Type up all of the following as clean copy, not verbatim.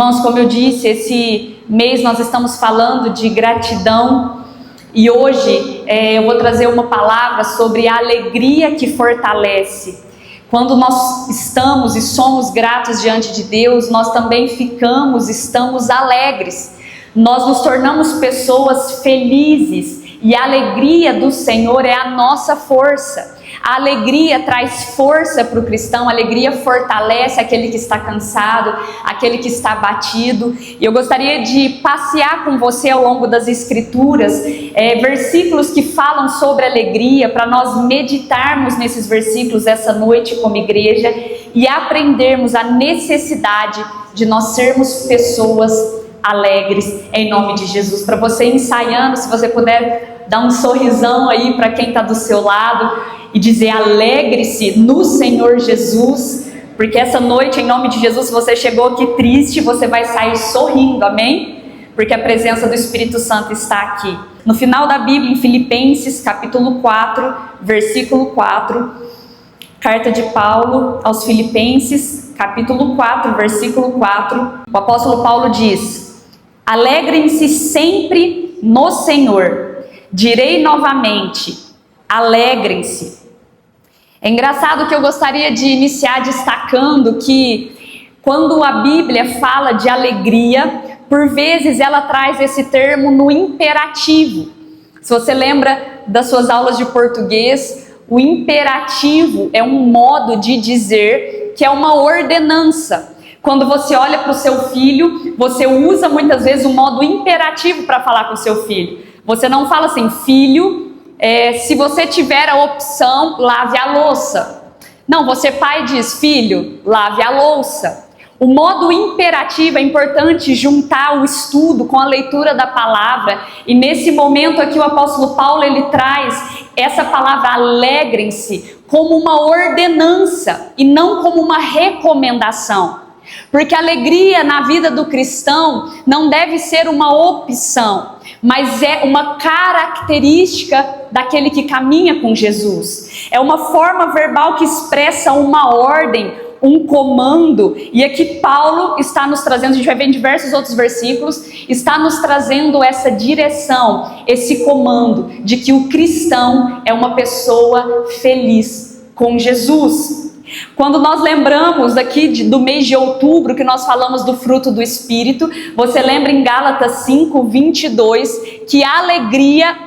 Irmãos, como eu disse, esse mês nós estamos falando de gratidão e hoje eu vou trazer uma palavra sobre a alegria que fortalece. Quando nós estamos e somos gratos diante de Deus, nós também estamos alegres. Nós nos tornamos pessoas felizes e a alegria do Senhor é a nossa força. A alegria traz força para o cristão, a alegria fortalece aquele que está cansado, aquele que está abatido. E eu gostaria de passear com você ao longo das Escrituras, versículos que falam sobre alegria, para nós meditarmos nesses versículos essa noite como igreja e aprendermos a necessidade de nós sermos pessoas alegres em nome de Jesus. Para você ensaiando, se você puder dar um sorrisão aí para quem está do seu lado e dizer: alegre-se no Senhor Jesus, porque essa noite, em nome de Jesus, se você chegou aqui triste, você vai sair sorrindo, amém? Porque a presença do Espírito Santo está aqui. No final da Bíblia, em Filipenses, capítulo 4, versículo 4, carta de Paulo aos Filipenses, capítulo 4, versículo 4, o apóstolo Paulo diz: alegrem-se sempre no Senhor. Direi novamente, alegrem-se. É engraçado que eu gostaria de iniciar destacando que quando a Bíblia fala de alegria, por vezes ela traz esse termo no imperativo. Se você lembra das suas aulas de português, o imperativo é um modo de dizer que é uma ordenança. Quando você olha para o seu filho, você usa muitas vezes o modo imperativo para falar com o seu filho. Você não fala assim: filho, se você tiver a opção, lave a louça. Não, você pai diz: filho, lave a louça. O modo imperativo é importante juntar o estudo com a leitura da palavra. E nesse momento aqui o apóstolo Paulo, ele traz essa palavra alegrem-se como uma ordenança e não como uma recomendação. Porque a alegria na vida do cristão não deve ser uma opção, mas é uma característica daquele que caminha com Jesus. É uma forma verbal que expressa uma ordem, um comando. E aqui Paulo está nos trazendo, a gente vai ver em diversos outros versículos, está nos trazendo essa direção, esse comando de que o cristão é uma pessoa feliz com Jesus. Quando nós lembramos aqui do mês de outubro, que nós falamos do fruto do Espírito, você lembra em Gálatas 5, 22, que a alegria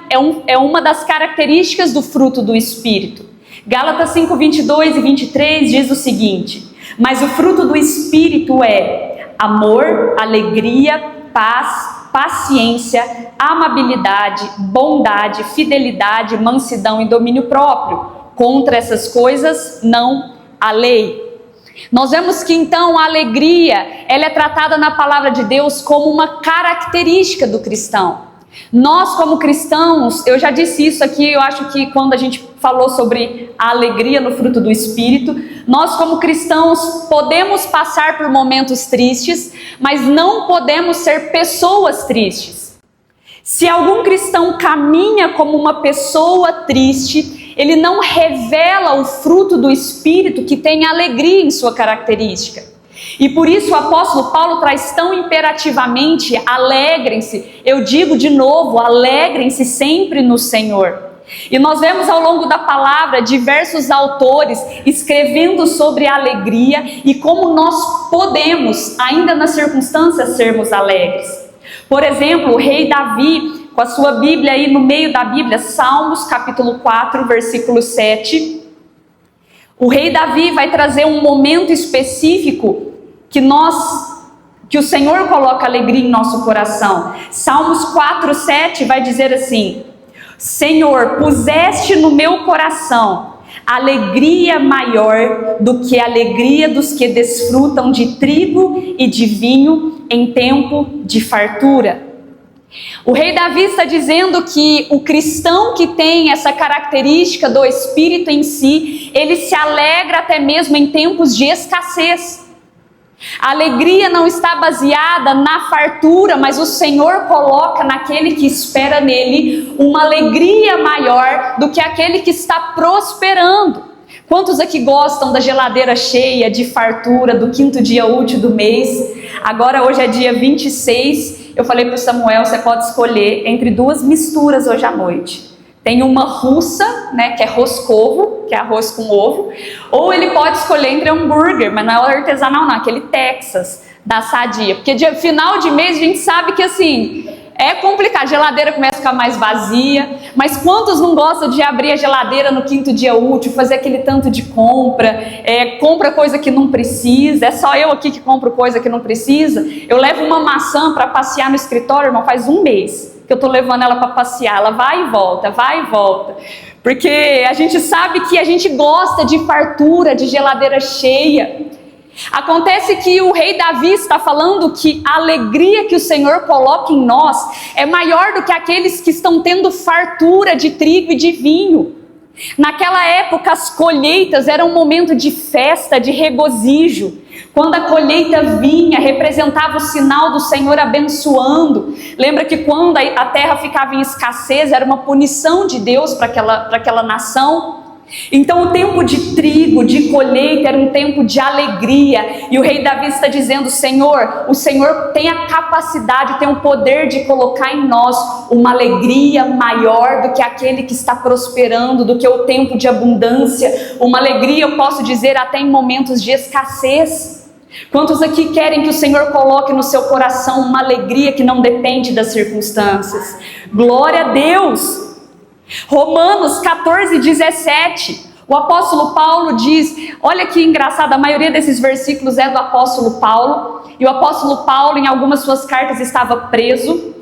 é uma das características do fruto do Espírito. Gálatas 5, 22 e 23 diz o seguinte: mas o fruto do Espírito é amor, alegria, paz, paciência, amabilidade, bondade, fidelidade, mansidão e domínio próprio. Contra essas coisas não a lei. Nós vemos que então a alegria, ela é tratada na palavra de Deus como uma característica do cristão. Nós como cristãos, eu já disse isso aqui, eu acho que quando a gente falou sobre a alegria no fruto do Espírito, nós como cristãos podemos passar por momentos tristes, mas não podemos ser pessoas tristes. Se algum cristão caminha como uma pessoa triste, ele não revela o fruto do Espírito que tem alegria em sua característica. E por isso o apóstolo Paulo traz tão imperativamente: alegrem-se. Eu digo de novo, alegrem-se sempre no Senhor. E nós vemos ao longo da palavra diversos autores escrevendo sobre a alegria e como nós podemos, ainda nas circunstâncias, sermos alegres. Por exemplo, o rei Davi, com a sua Bíblia aí no meio da Bíblia, Salmos capítulo 4, versículo 7. O rei Davi vai trazer um momento específico que o Senhor coloca alegria em nosso coração. Salmos 4, 7 vai dizer assim: Senhor, puseste no meu coração alegria maior do que a alegria dos que desfrutam de trigo e de vinho em tempo de fartura. O rei Davi está dizendo que o cristão que tem essa característica do Espírito em si, ele se alegra até mesmo em tempos de escassez. A alegria não está baseada na fartura, mas o Senhor coloca naquele que espera nele uma alegria maior do que aquele que está prosperando. Quantos aqui gostam da geladeira cheia, de fartura, do quinto dia útil do mês? Agora hoje é dia 26, eu falei para o Samuel, você pode escolher entre duas misturas hoje à noite. Tem uma russa, né, que é roscovo, que é arroz com ovo, ou ele pode escolher entre hambúrguer, mas não é o artesanal não, aquele Texas, da Sadia, porque de final de mês a gente sabe que assim, é complicado, a geladeira começa a ficar mais vazia, mas quantos não gostam de abrir a geladeira no quinto dia útil, fazer aquele tanto de compra, compra coisa que não precisa, é só eu aqui que compro coisa que não precisa. Eu levo uma maçã para passear no escritório, irmão, faz um mês que eu tô levando ela para passear, ela vai e volta, porque a gente sabe que a gente gosta de fartura, de geladeira cheia. Acontece que o rei Davi está falando que a alegria que o Senhor coloca em nós é maior do que aqueles que estão tendo fartura de trigo e de vinho. Naquela época as colheitas eram um momento de festa, de regozijo. Quando a colheita vinha, representava o sinal do Senhor abençoando. Lembra que quando a terra ficava em escassez, era uma punição de Deus para aquela nação. Então o tempo de trigo, de colheita, era um tempo de alegria. E o rei Davi está dizendo: Senhor, o Senhor tem a capacidade, tem o poder de colocar em nós uma alegria maior do que aquele que está prosperando, do que o tempo de abundância. Uma alegria, eu posso dizer, até em momentos de escassez. Quantos aqui querem que o Senhor coloque no seu coração uma alegria que não depende das circunstâncias? Glória a Deus! Romanos 14:17, o apóstolo Paulo diz, olha que engraçado, a maioria desses versículos é do apóstolo Paulo, e o apóstolo Paulo em algumas suas cartas estava preso,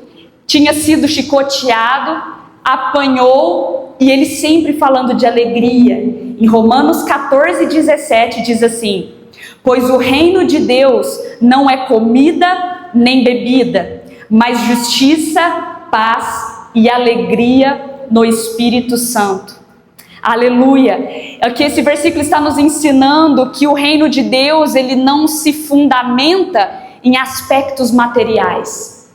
tinha sido chicoteado, apanhou, e ele sempre falando de alegria. Em Romanos 14:17 diz assim: pois o reino de Deus não é comida nem bebida, mas justiça, paz e alegria no Espírito Santo. Aleluia! Aqui esse versículo está nos ensinando que o reino de Deus, ele não se fundamenta em aspectos materiais.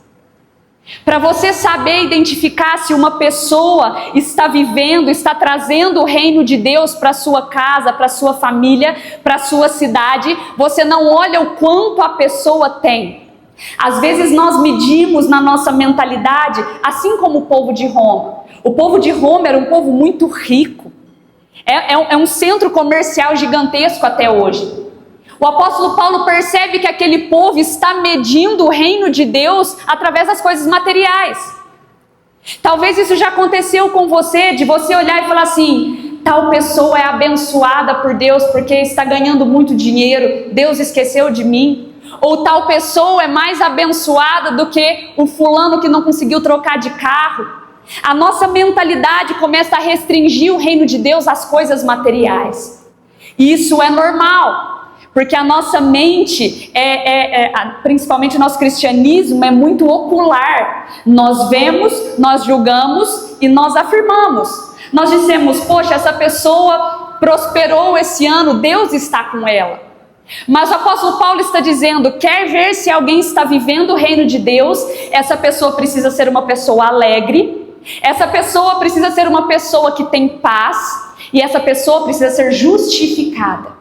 Para você saber identificar se uma pessoa está vivendo, está trazendo o reino de Deus para a sua casa, para a sua família, para a sua cidade, você não olha o quanto a pessoa tem. Às vezes nós medimos na nossa mentalidade, assim como o povo de Roma. O povo de Roma era um povo muito rico. É um centro comercial gigantesco até hoje. O apóstolo Paulo percebe que aquele povo está medindo o reino de Deus através das coisas materiais. Talvez isso já aconteceu com você, de você olhar e falar assim: tal pessoa é abençoada por Deus porque está ganhando muito dinheiro, Deus esqueceu de mim. Ou tal pessoa é mais abençoada do que o fulano que não conseguiu trocar de carro. A nossa mentalidade começa a restringir o reino de Deus às coisas materiais. E isso é normal, porque a nossa mente, principalmente o nosso cristianismo, é muito ocular. Nós vemos, nós julgamos e nós afirmamos. Nós dizemos: poxa, essa pessoa prosperou esse ano, Deus está com ela. Mas o apóstolo Paulo está dizendo: quer ver se alguém está vivendo o reino de Deus? Essa pessoa precisa ser uma pessoa alegre, essa pessoa precisa ser uma pessoa que tem paz, e essa pessoa precisa ser justificada.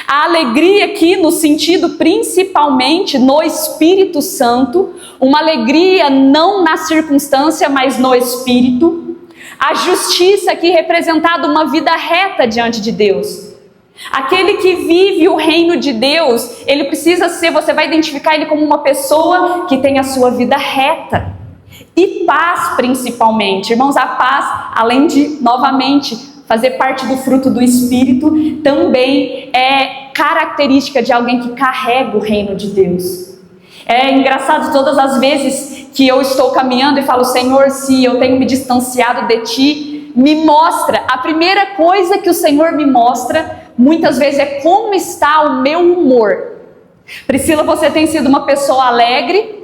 A alegria aqui no sentido principalmente no Espírito Santo, uma alegria não na circunstância, mas no Espírito. A justiça aqui representada uma vida reta diante de Deus. Aquele que vive o reino de Deus, ele precisa ser, você vai identificar ele como uma pessoa que tem a sua vida reta. E paz principalmente. Irmãos, a paz, além de, novamente, fazer parte do fruto do Espírito, também é característica de alguém que carrega o reino de Deus. É engraçado, todas as vezes que eu estou caminhando e falo: Senhor, se eu tenho me distanciado de Ti, me mostra. A primeira coisa que o Senhor me mostra, muitas vezes, é como está o meu humor. Priscila, você tem sido uma pessoa alegre?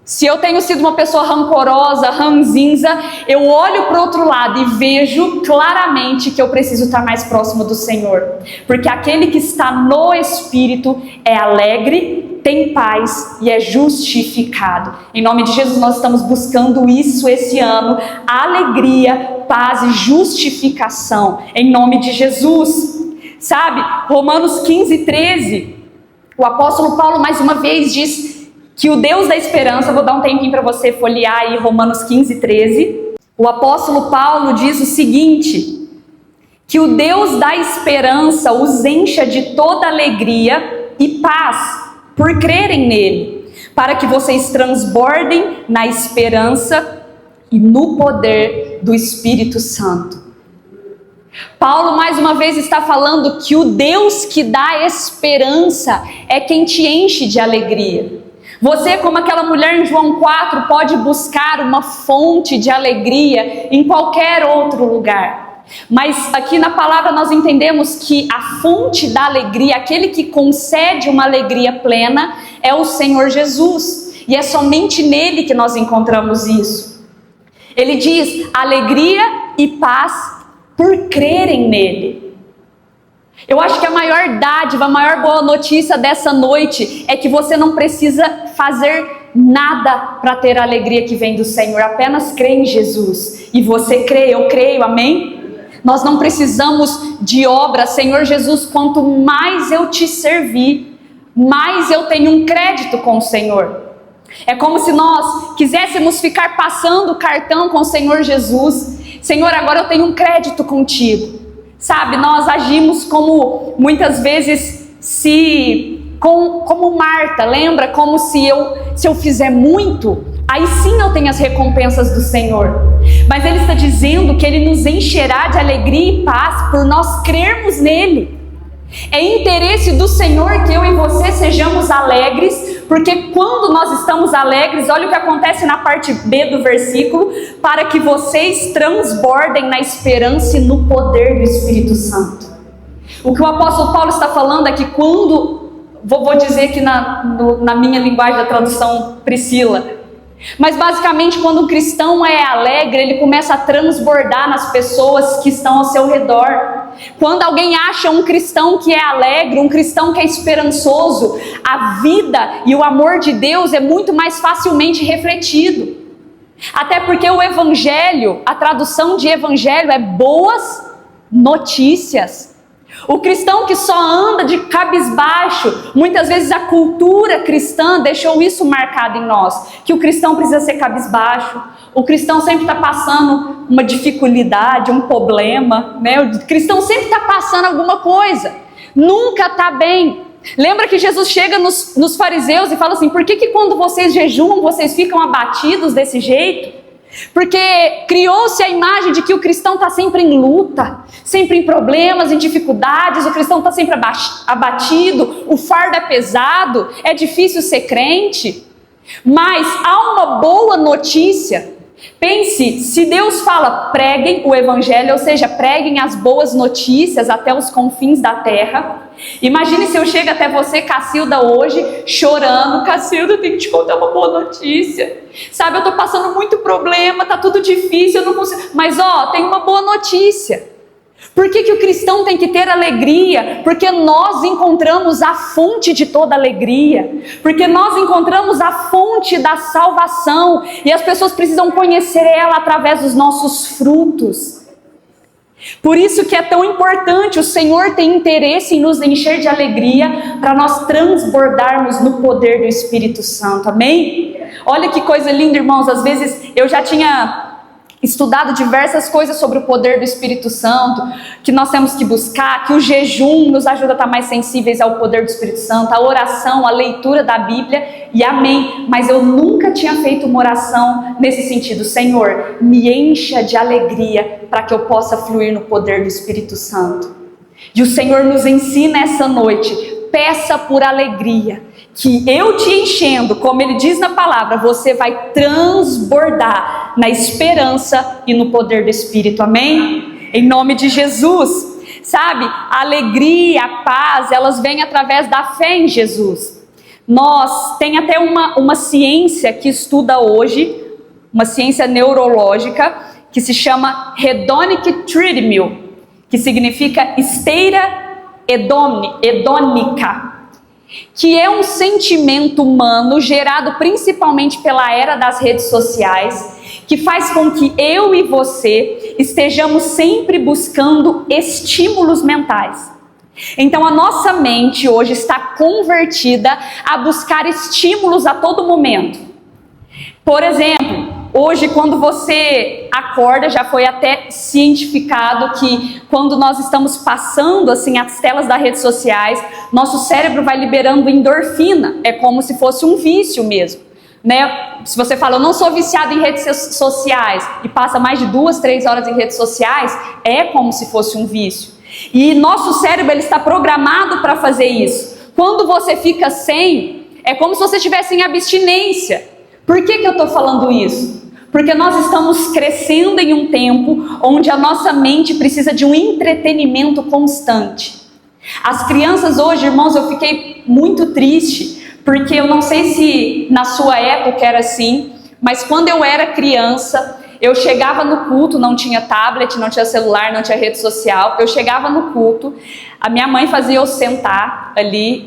Se eu tenho sido uma pessoa rancorosa, ranzinza, eu olho para o outro lado e vejo claramente que eu preciso estar mais próximo do Senhor. Porque aquele que está no Espírito é alegre, tem paz e é justificado. Em nome de Jesus, nós estamos buscando isso esse ano: alegria, paz e justificação. Em nome de Jesus. Sabe, Romanos 15:13. O apóstolo Paulo mais uma vez diz que o Deus da esperança, vou dar um tempinho para você folhear aí Romanos 15, 13. O apóstolo Paulo diz o seguinte: que o Deus da esperança os encha de toda alegria e paz por crerem nele, para que vocês transbordem na esperança e no poder do Espírito Santo. Paulo mais uma vez está falando que o Deus que dá esperança é quem te enche de alegria. Você, como aquela mulher em João 4, pode buscar uma fonte de alegria em qualquer outro lugar. Mas aqui na palavra nós entendemos que a fonte da alegria, aquele que concede uma alegria plena, é o Senhor Jesus. E é somente nele que nós encontramos isso. Ele diz alegria e paz por crerem nele. Eu acho que a maior dádiva, a maior boa notícia dessa noite é que você não precisa fazer nada para ter a alegria que vem do Senhor, apenas crê em Jesus. E você crê, eu creio, amém? Nós não precisamos de obra. Senhor Jesus, quanto mais eu te servir, mais eu tenho um crédito com o Senhor. É como se nós quiséssemos ficar passando cartão com o Senhor Jesus. Senhor, agora eu tenho um crédito contigo. Sabe, nós agimos como muitas vezes como Marta, lembra? Como se eu fizer muito, aí sim eu tenho as recompensas do Senhor. Mas Ele está dizendo que Ele nos encherá de alegria e paz por nós crermos nele. É interesse do Senhor que eu e você sejamos alegres, porque quando nós estamos alegres, olha o que acontece na parte B do versículo: para que vocês transbordem na esperança e no poder do Espírito Santo. O que o apóstolo Paulo está falando é que quando, vou dizer aqui na minha linguagem da tradução Priscila, mas basicamente quando um cristão é alegre, ele começa a transbordar nas pessoas que estão ao seu redor. Quando alguém acha um cristão que é alegre, um cristão que é esperançoso, a vida e o amor de Deus é muito mais facilmente refletido. Até porque o evangelho, a tradução de evangelho é boas notícias. O cristão que só anda de cabisbaixo, muitas vezes a cultura cristã deixou isso marcado em nós, que o cristão precisa ser cabisbaixo, o cristão sempre está passando uma dificuldade, um problema, né? O cristão sempre está passando alguma coisa, nunca está bem. Lembra que Jesus chega nos fariseus e fala assim: por que quando vocês jejuam, vocês ficam abatidos desse jeito? Porque criou-se a imagem de que o cristão está sempre em luta, sempre em problemas, em dificuldades, o cristão está sempre abatido, o fardo é pesado, é difícil ser crente. Mas há uma boa notícia. Pense, se Deus fala preguem o evangelho, ou seja, preguem as boas notícias até os confins da terra. Imagine se eu chego até você, Cacilda, hoje, chorando: Cacilda, eu tenho que te contar uma boa notícia. Sabe, eu estou passando muito problema, está tudo difícil, eu não consigo. Mas tem uma boa notícia. Por que o cristão tem que ter alegria? Porque nós encontramos a fonte de toda alegria. Porque nós encontramos a fonte da salvação. E as pessoas precisam conhecer ela através dos nossos frutos. Por isso que é tão importante, o Senhor tem interesse em nos encher de alegria, para nós transbordarmos no poder do Espírito Santo, amém? Olha que coisa linda, irmãos. Às vezes eu já tinha estudado diversas coisas sobre o poder do Espírito Santo, que nós temos que buscar, que o jejum nos ajuda a estar mais sensíveis ao poder do Espírito Santo, a oração, a leitura da Bíblia, e amém. Mas eu nunca tinha feito uma oração nesse sentido: Senhor, me encha de alegria para que eu possa fluir no poder do Espírito Santo. E o Senhor nos ensina essa noite: peça por alegria, que eu te enchendo, como Ele diz na palavra, você vai transbordar na esperança e no poder do Espírito, amém? Em nome de Jesus. Sabe, a alegria, a paz, elas vêm através da fé em Jesus. Tem até uma ciência que estuda hoje, uma ciência neurológica, que se chama Hedonic Treadmill, que significa esteira hedônica, que é um sentimento humano gerado principalmente pela era das redes sociais, que faz com que eu e você estejamos sempre buscando estímulos mentais. Então a nossa mente hoje está convertida a buscar estímulos a todo momento. Por exemplo, hoje quando você acorda, já foi até cientificado que quando nós estamos passando assim as telas das redes sociais, nosso cérebro vai liberando endorfina, é como se fosse um vício mesmo, né? Se você fala, eu não sou viciado em redes sociais e passa mais de 2, 3 horas em redes sociais, é como se fosse um vício. E nosso cérebro ele está programado para fazer isso. Quando você fica sem, é como se você estivesse em abstinência. Por que eu estou falando isso? Porque nós estamos crescendo em um tempo onde a nossa mente precisa de um entretenimento constante. As crianças hoje, irmãos, eu fiquei muito triste, porque eu não sei se na sua época era assim, mas quando eu era criança, eu chegava no culto, não tinha tablet, não tinha celular, não tinha rede social. Eu chegava no culto, a minha mãe fazia eu sentar ali,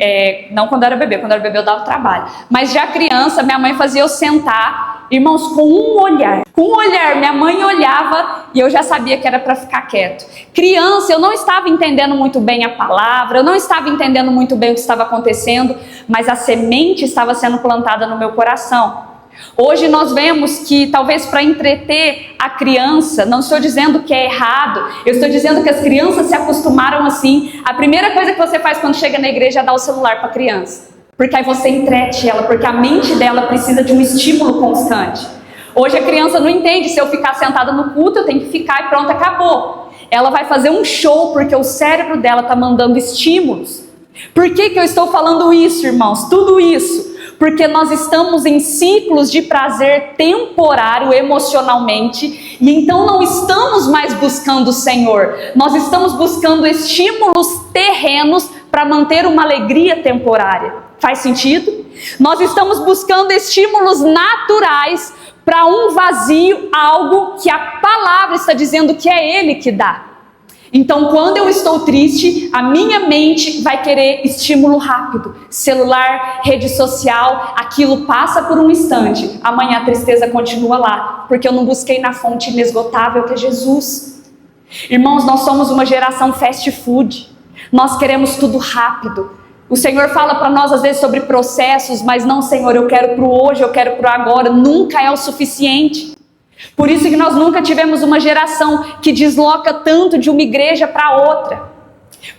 não quando eu era bebê eu dava trabalho. Mas já criança, minha mãe fazia eu sentar, irmãos, com um olhar. Com um olhar, minha mãe olhava e eu já sabia que era para ficar quieto. Criança, eu não estava entendendo muito bem a palavra, eu não estava entendendo muito bem o que estava acontecendo, mas a semente estava sendo plantada no meu coração. Hoje nós vemos que talvez para entreter a criança, não estou dizendo que é errado, eu estou dizendo que as crianças se acostumaram assim. A primeira coisa que você faz quando chega na igreja é dar o celular para a criança, porque aí você entrete ela, porque a mente dela precisa de um estímulo constante. Hoje a criança não entende, se eu ficar sentada no culto eu tenho que ficar e pronto, acabou. Ela vai fazer um show porque o cérebro dela está mandando estímulos. Por que eu estou falando isso, irmãos? Tudo isso porque nós estamos em ciclos de prazer temporário emocionalmente, e então não estamos mais buscando o Senhor, nós estamos buscando estímulos terrenos para manter uma alegria temporária. Faz sentido? Nós estamos buscando estímulos naturais para um vazio, algo que a palavra está dizendo que é Ele que dá. Então, quando eu estou triste, a minha mente vai querer estímulo rápido. Celular, rede social, aquilo passa por um instante. Amanhã a tristeza continua lá, porque eu não busquei na fonte inesgotável que é Jesus. Irmãos, nós somos uma geração fast food. Nós queremos tudo rápido. O Senhor fala para nós às vezes sobre processos, mas não, Senhor, eu quero para o hoje, eu quero para o agora. Nunca é o suficiente. Por isso que nós nunca tivemos uma geração que desloca tanto de uma igreja para outra.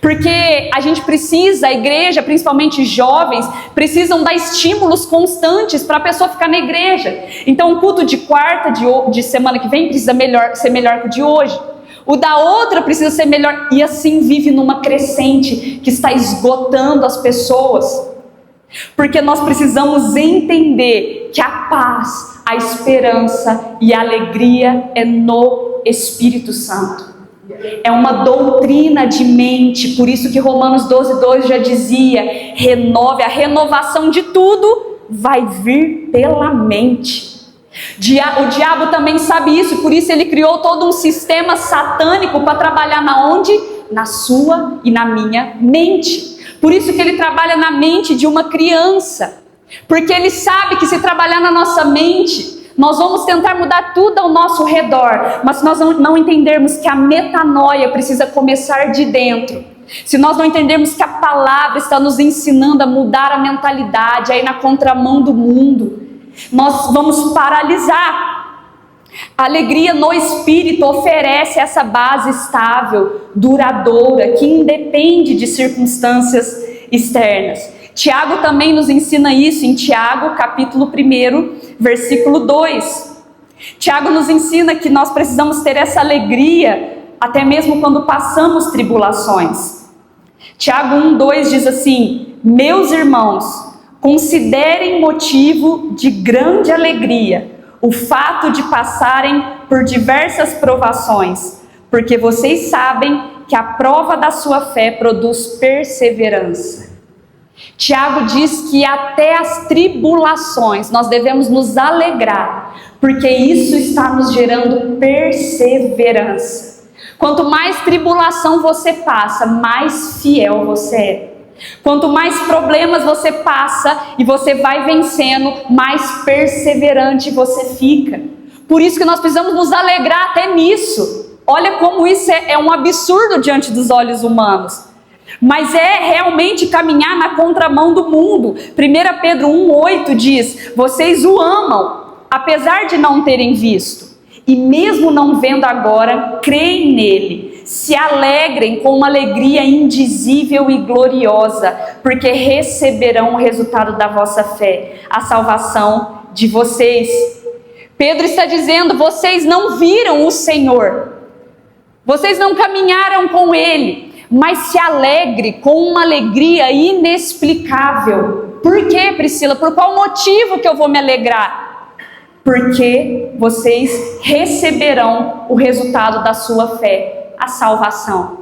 Porque a gente precisa, a igreja, principalmente jovens, precisam dar estímulos constantes para a pessoa ficar na igreja. Então o culto de quarta, de semana que vem, precisa ser melhor que o de hoje. O da outra precisa ser melhor. E assim vive numa crescente que está esgotando as pessoas. Porque nós precisamos entender que a paz, a esperança e a alegria é no Espírito Santo. É uma doutrina de mente, por isso que Romanos 12:2 já dizia, a renovação de tudo vai vir pela mente. O diabo também sabe isso, por isso ele criou todo um sistema satânico para trabalhar na onde? Na sua e na minha mente. Por isso que ele trabalha na mente de uma criança, porque ele sabe que se trabalhar na nossa mente, nós vamos tentar mudar tudo ao nosso redor, mas se nós não entendermos que a metanoia precisa começar de dentro, se nós não entendermos que a palavra está nos ensinando a mudar a mentalidade, a ir na contramão do mundo, nós vamos paralisar. A alegria no Espírito oferece essa base estável, duradoura, que independe de circunstâncias externas. Tiago também nos ensina isso em Tiago, capítulo 1, versículo 2. Tiago nos ensina que nós precisamos ter essa alegria, até mesmo quando passamos tribulações. Tiago 1:2 diz assim: meus irmãos, considerem motivo de grande alegria o fato de passarem por diversas provações, porque vocês sabem que a prova da sua fé produz perseverança. Tiago diz que até as tribulações nós devemos nos alegrar, porque isso está nos gerando perseverança. Quanto mais tribulação você passa, mais fiel você é. Quanto mais problemas você passa e você vai vencendo, mais perseverante você fica. Por isso que nós precisamos nos alegrar até nisso. Olha como isso é um absurdo diante dos olhos humanos. mas é realmente caminhar na contramão do mundo. 1 Pedro 1,8 diz: vocês o amam, apesar de não terem visto, e mesmo não vendo agora, creem nele, se alegrem com uma alegria indizível e gloriosa, porque receberão o resultado da vossa fé, a salvação de vocês. Pedro está dizendo: vocês não viram o Senhor, vocês não caminharam com Ele, mas se alegre com uma alegria inexplicável. Por quê, Priscila? Por qual motivo que eu vou me alegrar? Porque vocês receberão o resultado da sua fé, a salvação.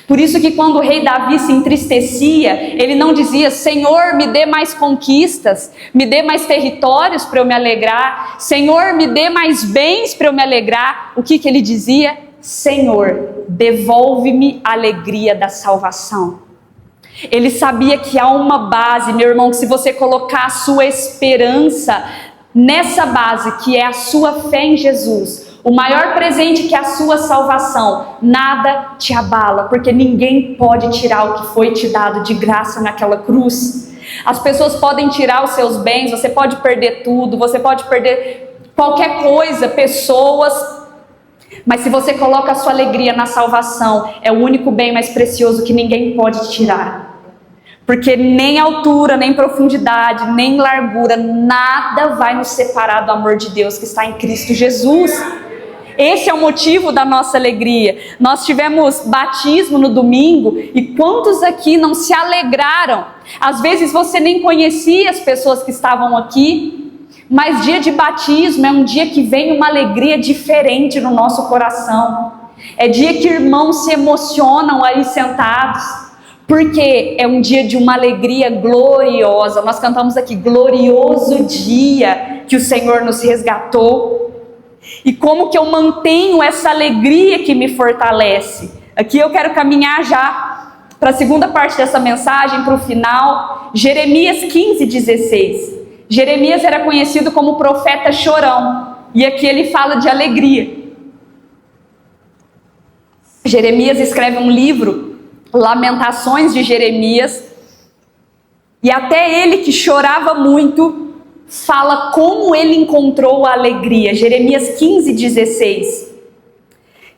Por isso que quando o rei Davi se entristecia, ele não dizia: Senhor, me dê mais conquistas, me dê mais territórios para eu me alegrar, Senhor, me dê mais bens para eu me alegrar. O que ele dizia? Senhor, devolve-me a alegria da salvação. Ele sabia que há uma base, meu irmão, que se você colocar a sua esperança nessa base, que é a sua fé em Jesus, o maior presente que é a sua salvação, nada te abala, porque ninguém pode tirar o que foi te dado de graça naquela cruz. As pessoas podem tirar os seus bens, você pode perder tudo, você pode perder qualquer coisa, pessoas, mas se você coloca a sua alegria na salvação, é o único bem mais precioso que ninguém pode tirar. Porque nem altura, nem profundidade, nem largura, nada vai nos separar do amor de Deus que está em Cristo Jesus. Esse é o motivo da nossa alegria. Nós tivemos batismo no domingo e quantos aqui não se alegraram? Às vezes você nem conhecia as pessoas que estavam aqui, mas dia de batismo é um dia que vem uma alegria diferente no nosso coração. É dia que irmãos se emocionam aí sentados, porque é um dia de uma alegria gloriosa. Nós cantamos aqui: glorioso dia que o Senhor nos resgatou. E como que eu mantenho essa alegria que me fortalece? Aqui eu quero caminhar já para a segunda parte dessa mensagem, para o final. Jeremias 15:16. Jeremias era conhecido como profeta chorão, e aqui ele fala de alegria. Jeremias escreve um livro, Lamentações de Jeremias, e até ele, que chorava muito, fala como ele encontrou a alegria. Jeremias 15:16.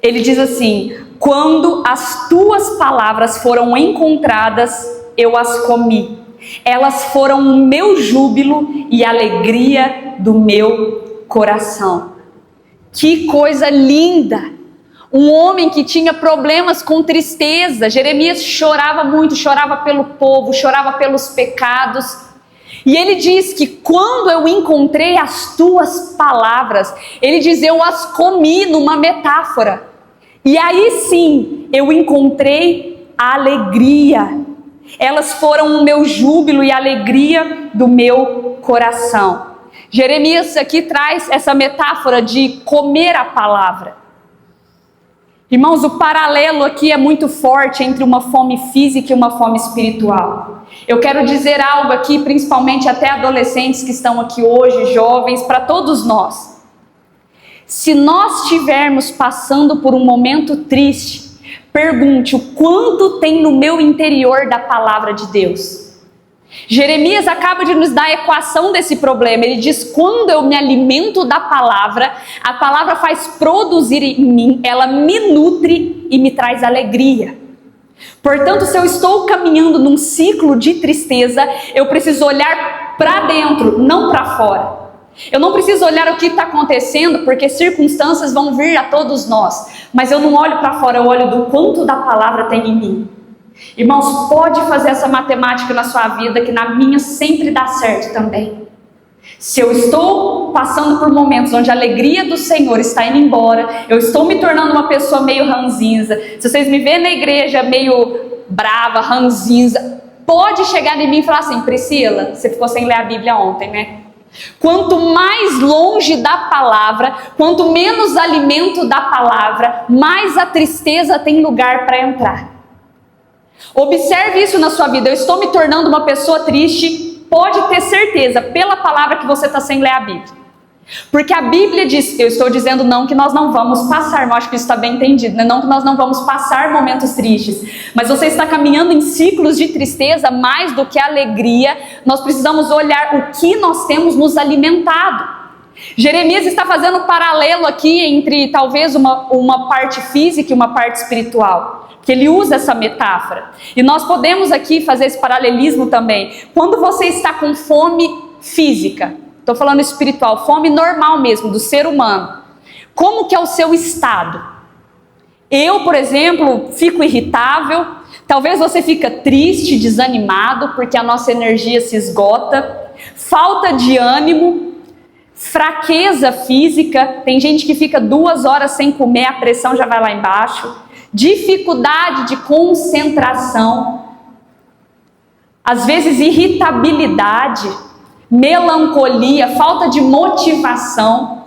Ele diz assim: quando as tuas palavras foram encontradas, eu as comi. Elas foram o meu júbilo e a alegria do meu coração. Que coisa linda! Um homem que tinha problemas com tristeza. Jeremias chorava muito, chorava pelo povo, chorava pelos pecados. E ele diz que quando eu encontrei as tuas palavras, ele diz: eu as comi, numa metáfora. E aí sim, eu encontrei a alegria. Elas foram o meu júbilo e a alegria do meu coração. Jeremias aqui traz essa metáfora de comer a palavra. Irmãos, o paralelo aqui é muito forte entre uma fome física e uma fome espiritual. Eu quero dizer algo aqui, principalmente até adolescentes que estão aqui hoje, jovens, para todos nós. Se nós estivermos passando por um momento triste, pergunte o quanto tem no meu interior da palavra de Deus. Jeremias acaba de nos dar a equação desse problema. Ele diz: quando eu me alimento da palavra, a palavra faz produzir em mim, ela me nutre e me traz alegria. Portanto, se eu estou caminhando num ciclo de tristeza, eu preciso olhar para dentro, não para fora. Eu não preciso olhar o que está acontecendo, porque circunstâncias vão vir a todos nós. Mas eu não olho para fora, eu olho do quanto da palavra tem em mim. Irmãos, pode fazer essa matemática na sua vida, que na minha sempre dá certo também. Se eu estou passando por momentos onde a alegria do Senhor está indo embora, eu estou me tornando uma pessoa meio ranzinza. Se vocês me verem na igreja meio brava, ranzinza, pode chegar em mim e falar assim: Priscila, você ficou sem ler a Bíblia ontem, né? Quanto mais longe da palavra, quanto menos alimento da palavra, mais a tristeza tem lugar para entrar. Observe isso na sua vida. Eu estou me tornando uma pessoa triste, pode ter certeza, pela palavra que você está sem ler a Bíblia. Porque a Bíblia diz, eu estou dizendo não que nós não vamos passar, eu acho que isso está bem entendido, né? Não que nós não vamos passar momentos tristes, mas você está caminhando em ciclos de tristeza mais do que alegria. Nós precisamos olhar o que nós temos nos alimentado. Jeremias está fazendo um paralelo aqui entre talvez uma parte física e uma parte espiritual, que ele usa essa metáfora, e nós podemos aqui fazer esse paralelismo também. Quando você está com fome física, estou falando espiritual, fome normal mesmo, do ser humano, como que é o seu estado? Eu, por exemplo, fico irritável, talvez você fica triste, desanimado, porque a nossa energia se esgota, falta de ânimo, fraqueza física, tem gente que fica 2 horas sem comer, a pressão já vai lá embaixo, dificuldade de concentração, às vezes irritabilidade, melancolia, falta de motivação.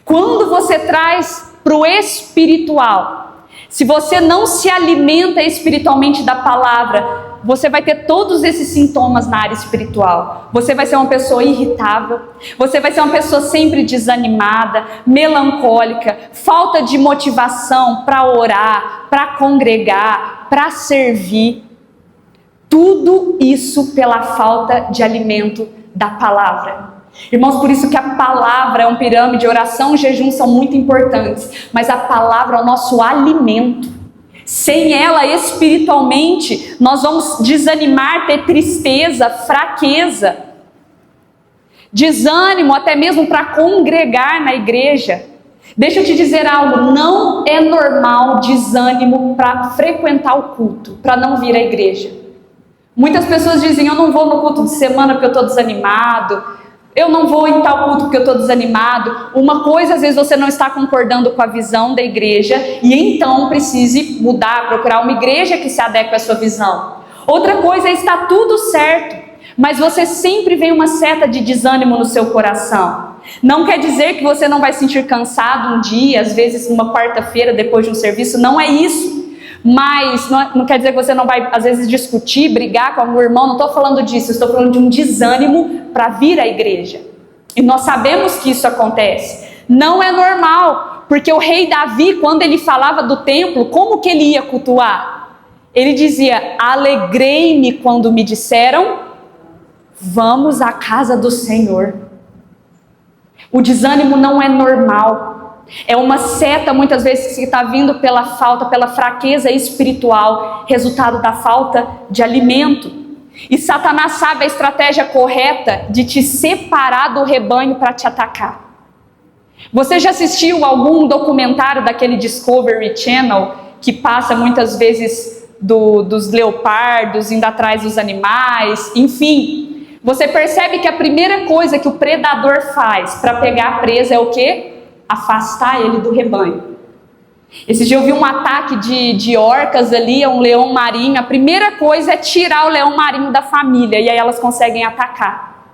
Quando você traz para o espiritual, se você não se alimenta espiritualmente da palavra, você vai ter todos esses sintomas na área espiritual. Você vai ser uma pessoa irritável, você vai ser uma pessoa sempre desanimada, melancólica, falta de motivação para orar, para congregar, para servir. Tudo isso pela falta de alimento da palavra. Irmãos, por isso que a palavra é um pirâmide, oração e jejum são muito importantes, mas a palavra é o nosso alimento. Sem ela, espiritualmente, nós vamos desanimar, ter tristeza, fraqueza, desânimo até mesmo para congregar na igreja. Deixa eu te dizer algo, não é normal desânimo para frequentar o culto, para não vir à igreja. Muitas pessoas dizem, eu não vou no culto de semana porque eu estou desanimado, eu não vou em tal culto porque eu estou desanimado. Uma coisa, às vezes você não está concordando com a visão da igreja e então precise mudar, procurar uma igreja que se adeque à sua visão. Outra coisa é estar tudo certo, mas você sempre vê uma seta de desânimo no seu coração. Não quer dizer que você não vai sentir cansado um dia, às vezes numa quarta-feira depois de um serviço, não é isso. Mas não quer dizer que você não vai, às vezes, discutir, brigar com algum irmão, não estou falando disso, estou falando de um desânimo para vir à igreja. E nós sabemos que isso acontece. Não é normal, porque o rei Davi, quando ele falava do templo, como que ele ia cultuar? Ele dizia, alegrei-me quando me disseram, vamos à casa do Senhor. O desânimo não é normal. É uma seta muitas vezes que está vindo pela falta, pela fraqueza espiritual, resultado da falta de alimento. E Satanás sabe a estratégia correta de te separar do rebanho para te atacar. Você já assistiu algum documentário daquele Discovery Channel que passa muitas vezes dos leopardos indo atrás dos animais, enfim? Você percebe que a primeira coisa que o predador faz para pegar a presa é o quê? Afastar ele do rebanho. Esse dia eu vi um ataque de orcas ali, a um leão marinho. A primeira coisa é tirar o leão marinho da família, e aí elas conseguem atacar.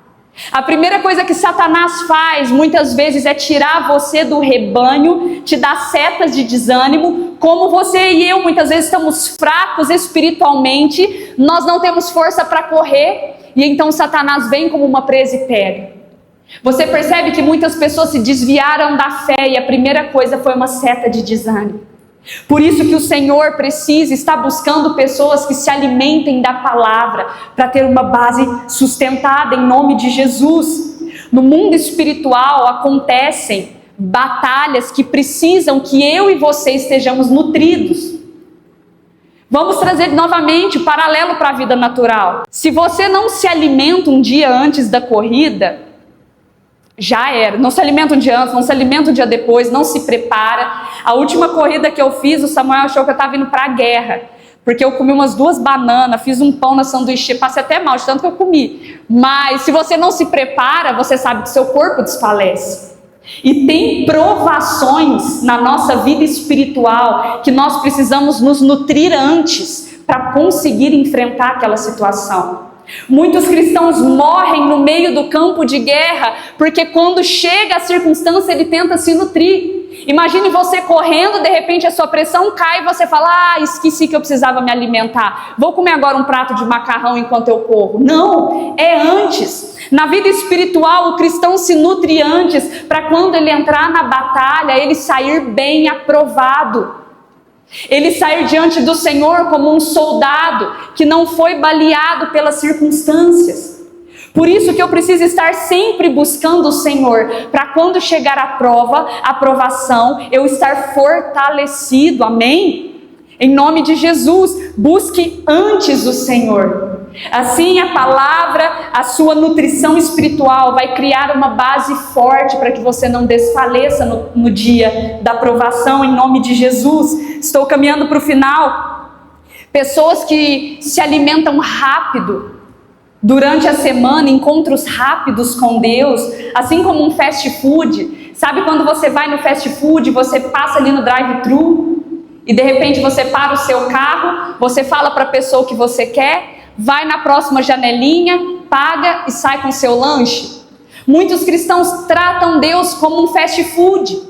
A primeira coisa que Satanás faz, muitas vezes, é tirar você do rebanho, te dar setas de desânimo. Como você e eu, muitas vezes, estamos fracos espiritualmente, nós não temos força para correr, e então Satanás vem como uma presa e pega. Você percebe que muitas pessoas se desviaram da fé e a primeira coisa foi uma seta de desânimo. Por isso que o Senhor precisa estar buscando pessoas que se alimentem da palavra para ter uma base sustentada em nome de Jesus. No mundo espiritual acontecem batalhas que precisam que eu e você estejamos nutridos. Vamos trazer novamente o paralelo para a vida natural. Se você não se alimenta um dia antes da corrida, já era, não se alimenta um dia antes, não se alimenta um dia depois, não se prepara. A última corrida que eu fiz, o Samuel achou que eu estava indo para a guerra, porque eu comi umas 2 bananas, fiz um pão na sanduíche, passei até mal de tanto que eu comi. Mas se você não se prepara, você sabe que seu corpo desfalece. E tem provações na nossa vida espiritual que nós precisamos nos nutrir antes para conseguir enfrentar aquela situação. Muitos cristãos morrem no meio do campo de guerra, porque quando chega a circunstância ele tenta se nutrir. Imagine você correndo, de repente a sua pressão cai e você fala: ah, esqueci que eu precisava me alimentar, vou comer agora um prato de macarrão enquanto eu corro. Não, é antes. Na vida espiritual, o cristão se nutre antes, para quando ele entrar na batalha, ele sair bem aprovado. Ele sair diante do Senhor como um soldado que não foi baleado pelas circunstâncias. Por isso que eu preciso estar sempre buscando o Senhor, para quando chegar a prova, a provação, eu estar fortalecido, amém? Em nome de Jesus, busque antes o Senhor. Assim a palavra, a sua nutrição espiritual vai criar uma base forte para que você não desfaleça no dia da provação, em nome de Jesus. Estou caminhando para o final. Pessoas que se alimentam rápido, durante a semana, encontros rápidos com Deus, assim como um fast food. Sabe quando você vai no fast food, você passa ali no drive-thru e de repente você para o seu carro, você fala para a pessoa o que você quer, vai na próxima janelinha, paga e sai com o seu lanche? Muitos cristãos tratam Deus como um fast food.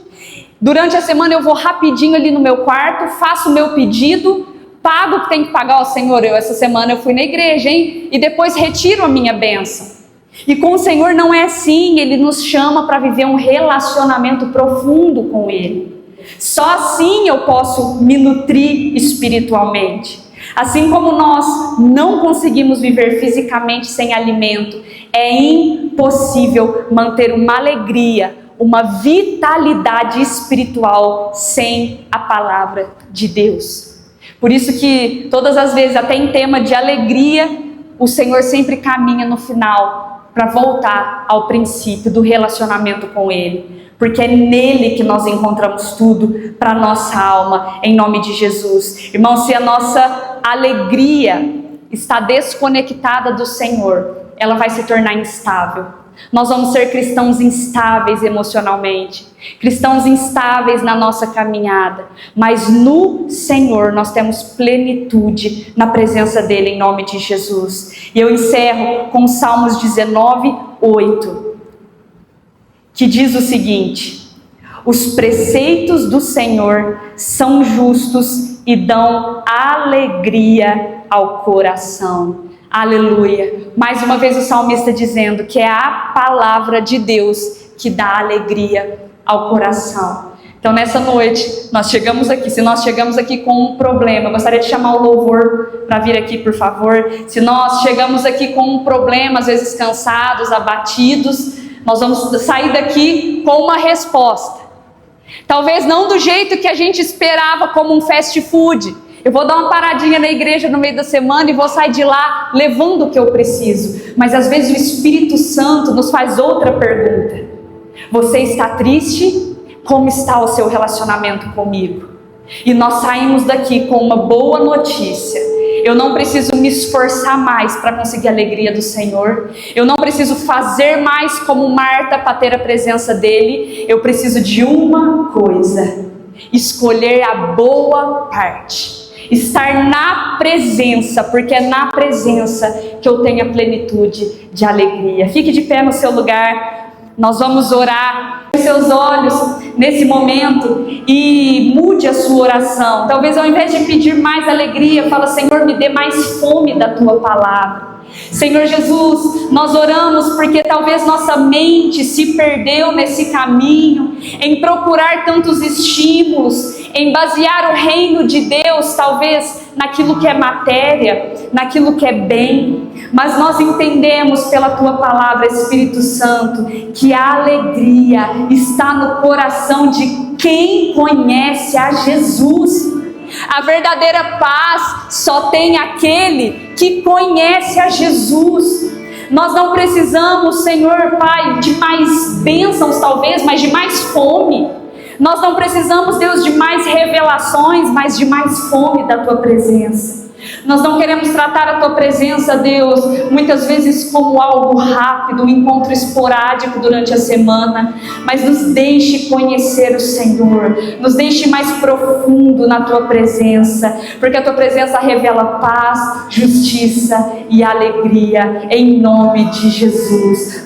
Durante a semana eu vou rapidinho ali no meu quarto, faço o meu pedido, pago o que tem que pagar ao Senhor. Essa semana eu fui na igreja, hein? E depois retiro a minha bênção. E com o Senhor não é assim. Ele nos chama para viver um relacionamento profundo com Ele. Só assim eu posso me nutrir espiritualmente. Assim como nós não conseguimos viver fisicamente sem alimento, é impossível manter uma alegria, uma vitalidade espiritual sem a palavra de Deus. Por isso que todas as vezes, até em tema de alegria, o Senhor sempre caminha no final para voltar ao princípio do relacionamento com Ele. Porque é nele que nós encontramos tudo para a nossa alma, em nome de Jesus. Irmão, se a nossa alegria está desconectada do Senhor, ela vai se tornar instável. Nós vamos ser cristãos instáveis emocionalmente, cristãos instáveis na nossa caminhada, mas no Senhor nós temos plenitude na presença dEle, em nome de Jesus. E eu encerro com Salmos 19, 8, que diz o seguinte: os preceitos do Senhor são justos e dão alegria ao coração. Aleluia. Mais uma vez o salmista dizendo que é a palavra de Deus que dá alegria ao coração. Então nessa noite, nós chegamos aqui, se nós chegamos aqui com um problema, eu gostaria de chamar o louvor para vir aqui, por favor. Se nós chegamos aqui com um problema, às vezes cansados, abatidos, nós vamos sair daqui com uma resposta. Talvez não do jeito que a gente esperava, como um fast food. Eu vou dar uma paradinha na igreja no meio da semana e vou sair de lá levando o que eu preciso. Mas às vezes o Espírito Santo nos faz outra pergunta. Você está triste? Como está o seu relacionamento comigo? E nós saímos daqui com uma boa notícia. Eu não preciso me esforçar mais para conseguir a alegria do Senhor. Eu não preciso fazer mais como Marta para ter a presença dEle. Eu preciso de uma coisa: escolher a boa parte. Estar na presença, porque é na presença que eu tenho a plenitude de alegria. Fique de pé no seu lugar, nós vamos orar. Feche seus olhos nesse momento e mude a sua oração. Talvez ao invés de pedir mais alegria, fala: Senhor, me dê mais fome da Tua palavra. Senhor Jesus, nós oramos porque talvez nossa mente se perdeu nesse caminho, em procurar tantos estímulos, em basear o reino de Deus talvez naquilo que é matéria, naquilo que é bem. Mas nós entendemos pela Tua palavra, Espírito Santo, que a alegria está no coração de quem conhece a Jesus. A verdadeira paz só tem aquele que conhece a Jesus. Nós não precisamos, Senhor Pai, de mais bênçãos talvez, mas de mais fome. Nós não precisamos, Deus, de mais revelações, mas de mais fome da Tua presença. Nós não queremos tratar a Tua presença, Deus, muitas vezes como algo rápido, um encontro esporádico durante a semana, mas nos deixe conhecer o Senhor, nos deixe mais profundo na Tua presença, porque a Tua presença revela paz, justiça e alegria, em nome de Jesus.